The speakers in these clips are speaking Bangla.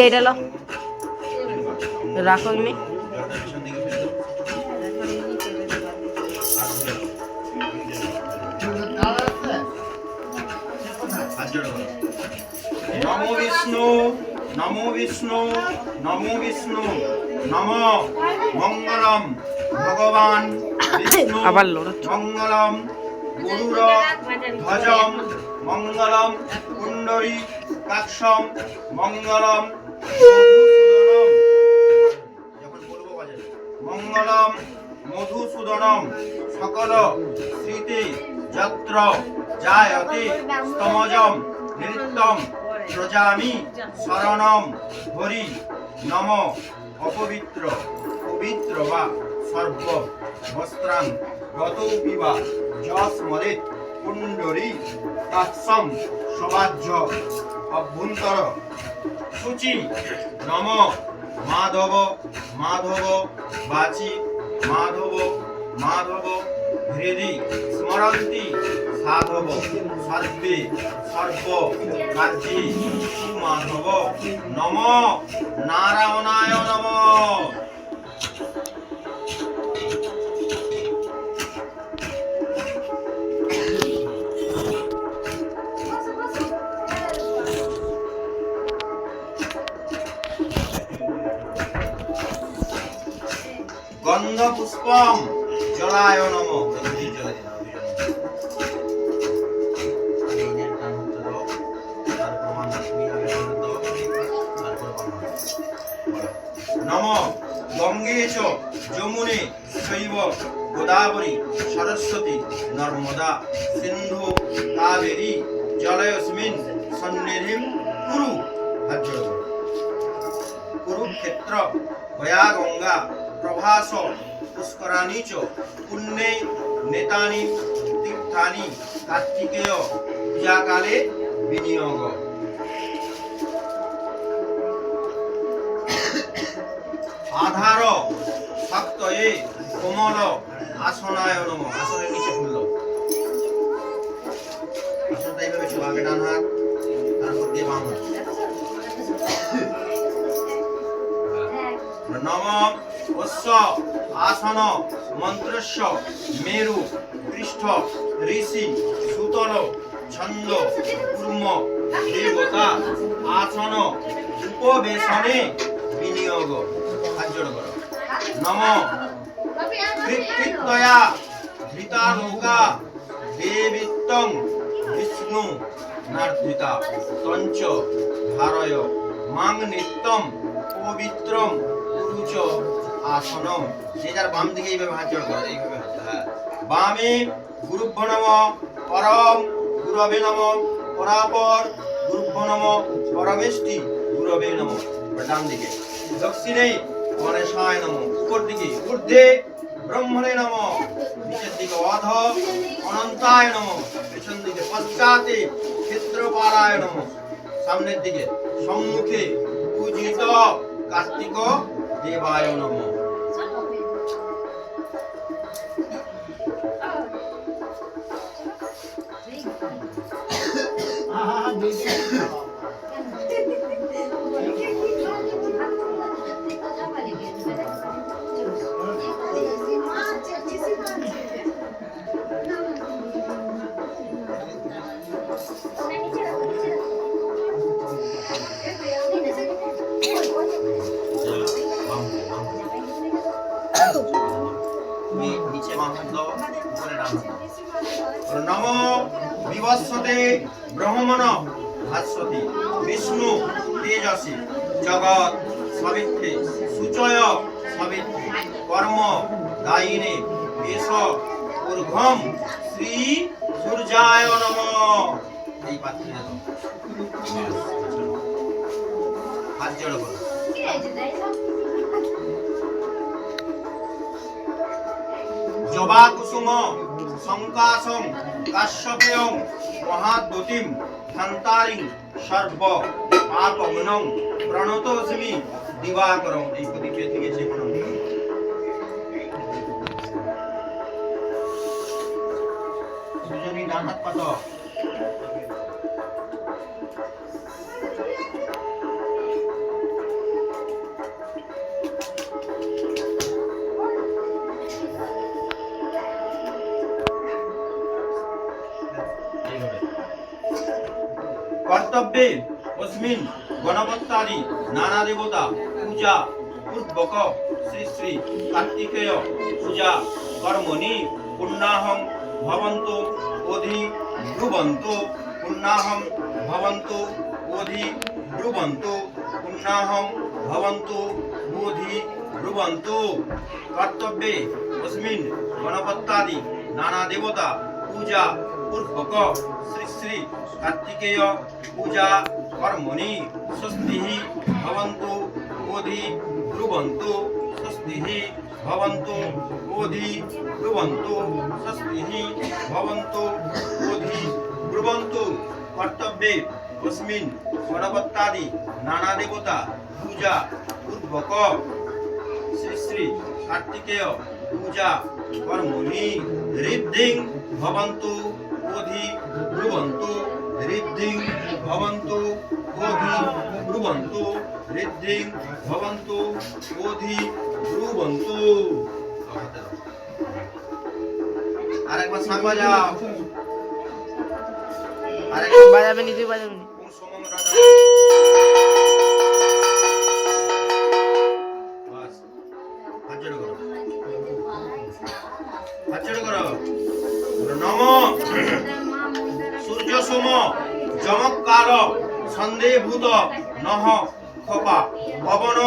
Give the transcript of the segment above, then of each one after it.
এটা লো রাখো নি নমো বিষ্ণু নমো বিষ্ণু নমো বিষ্ণু নমো মঙ্গলম ভগবান বিষ্ণু মঙ্গলম গরুর ধ্বজম মঙ্গলম কুণ্ডরী কাক্ষম মঙ্গলম মধুসূদনম যখন বলবো বাজে মঙ্গলম মধুসূদনম সকল স্মৃতি যত্র জায়তে স্তমজম নৃত্যম প্রজামি শরণম হরি নম অপবিত্র পবিত্র বা সর্ব বস্ত্রাং গতৌপি বা যস্মরেৎ কুণ্ডরী কাক্ষম সবাজ্য অভ্যন্তর শুচি নম মাধব মাধব বাচি মাধব মাধব হৃদি স্মরন্তি সাধব সর্বে সর্ব কার্যে সুমাধব নম নারায়ণায় নম গন্ধ পুষ্পম জলায় নম নম গঙ্গে চ যমুনে চৈব গোদাবরী সরস্বতী নর্মদা সিন্ধু কাবেরী জলয়স্মিন সন্নিধিম কুরু কুরুক্ষেত্র গয়া গঙ্গা প্রভাস পুষ্করাণী চ পুণ্যে নেতানি তীর্থানি কার্তিকেয় পূজাকালে বিনিয়োগ আধার শক্তয়ে কোমল আসনায় নম আসনের নিচে খুলল আসনটা এইভাবে ছিল আগে ডান হাত তারপর দিয়ে বাম হাত নম অশ্ব আসন মন্ত্রস্য মেরু পৃষ্ঠ ঋষি সুতল ছন্দ কুর্ম দেবতা আসন উপবেশনে বিনিয়োগ নম কৃত্তয়া ধৃতানৌকা দেবিত্তং বিষ্ণু নার্ধিতা তঞ্চ ধারয় মাং নিত্যম পবিত্রম কুরুচ আসনম যে যার বাম দিকে এইভাবে হাত জোড় করে এইভাবে হ্যাঁ বামে গুরুভ্য নম পরম গুরবে নম পরাপর গুরুভ্য নম পরমেষ্টি গুরবে নম ডান দিকে দক্ষিণে গণেশায় নম উপর দিকে ঊর্ধ্বে ব্রহ্মণে নম নিচের দিকে অধ অনন্তায় নম পেছন দিকে পশ্চাতে ক্ষেত্রপালায় নম সামনের দিকে সম্মুখে পূজিত কার্তিক দেবায় নম নম বিবস্বতে ব্রহ্মণ ভাস্বতী বিষ্ণু তেজসী জগৎ সবিত্রে সুচয় সবিত্রে কর্ম দায়িনে এস ঊর্ধ্বম শ্রী সূর্যায় নমঃ। এই পাত্রে দাও, হাত জড়ো করো। জবা কুসুম সংকাশং কাশ্যপেয়ং মহাদ্যুতিম খান্তারিং সর্ব পাপমনং প্রণতোস্মি দিবাকরং। এই প্রদীপে থেকে যে কোনো দুজনই ডান হাত পাতো। কর্তব্যে অস্মিন গণপত্যাদি নানা দেবতা পূজা পূর্বক শ্রী শ্রী কার্তিকেয় পূজা কর্মণি পুণ্যাহং ভবন্তু অধি ব্রুবন্তু পুণ্যাহং ভবন্তু অধি ব্রুবন্তু পুণ্যাহং ভবন্তু অধি ব্রুবন্তু। কর্তব্যে অস্মিন গণপত্যাদি নানা দেবতা পূজা পূর্বক শ্রী শ্রী কার্তিকেয় পূজা কর্মণি স্বস্তিঃ ভবন্তু অধি ব্রুবন্তু স্বস্তিঃ ভবন্তু অধি ব্রুবন্তু স্বস্তিঃ ভবন্তু অধি ব্রুবন্তু। কর্তব্যে অস্মিন গণপত্যাদি নানা দেবতা পূজা পূর্বক শ্রী শ্রী কার্তিকেয় পূজা কর্মণি ঋদ্ধিং ভবন্তু অধি ব্রুবন্তু ঋদ্ধিং ভবন্তু অধি ব্রুবন্তু ঋদ্ধিং ভবন্তু অধি ব্রুবন্তু। আরেকবার সাং বাজাও, আরেকবার বাজাবে নি, তুই বাজাবে নি। ওম সোমং রাজা। বাস হাত জোড় করো, হাত জোড় করো। নম সূর্য সোম চমৎকার সন্দেহভূত নহ খপা পবন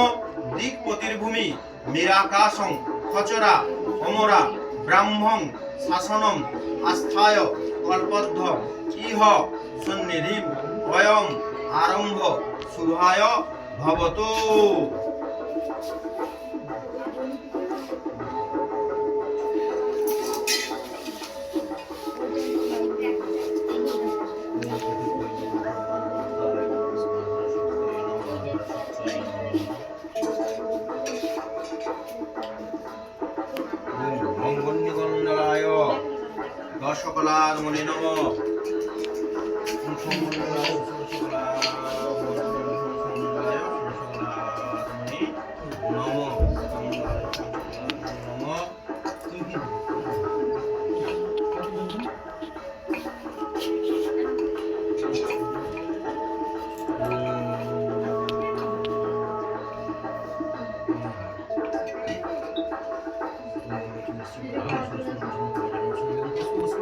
দিকপতির্ভূমি মীরাকাশং খচরা অমরা ব্রাহ্মং শাসনম আস্থায় কল্পদ্ধ ইহ সন্নিধিম অয়ং আরম্ভ শুভায় ভবতু। মঙ্গলনিগন্ডলায় দশকলার মনে নম।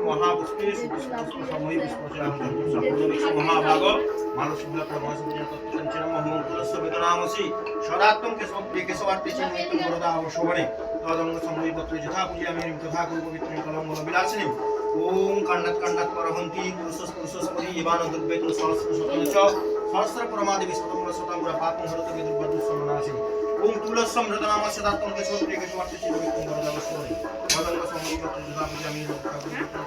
মহাপুষ্পে সময় মহাভাগ মানস বেদনামসি সদাত্ম কেশবার্তে বরদা শোভনে তদঙ্গ সময়পত্র যথা পূজামি তথা কুরু পবিত্র কলঙ্গল বিলাসিনী। ওম কাণ্ডাত কাণ্ডাত পরহন্তি পুরুষস পুরুষস্পতি ইবান দুর্বেতুল সহস্র শতন চ সহস্র পরমাদেবী শতমূল শতমূল পাপং হরত বিদুর্বদুঃসমনাশিনী। ওম তুলসম হৃদনাম সদাত্ম কেশবার্তে চিরবিক্রম বরদা শোভনে তদঙ্গ সময়পত্র যথা পূজামি তথা কুরু পবিত্র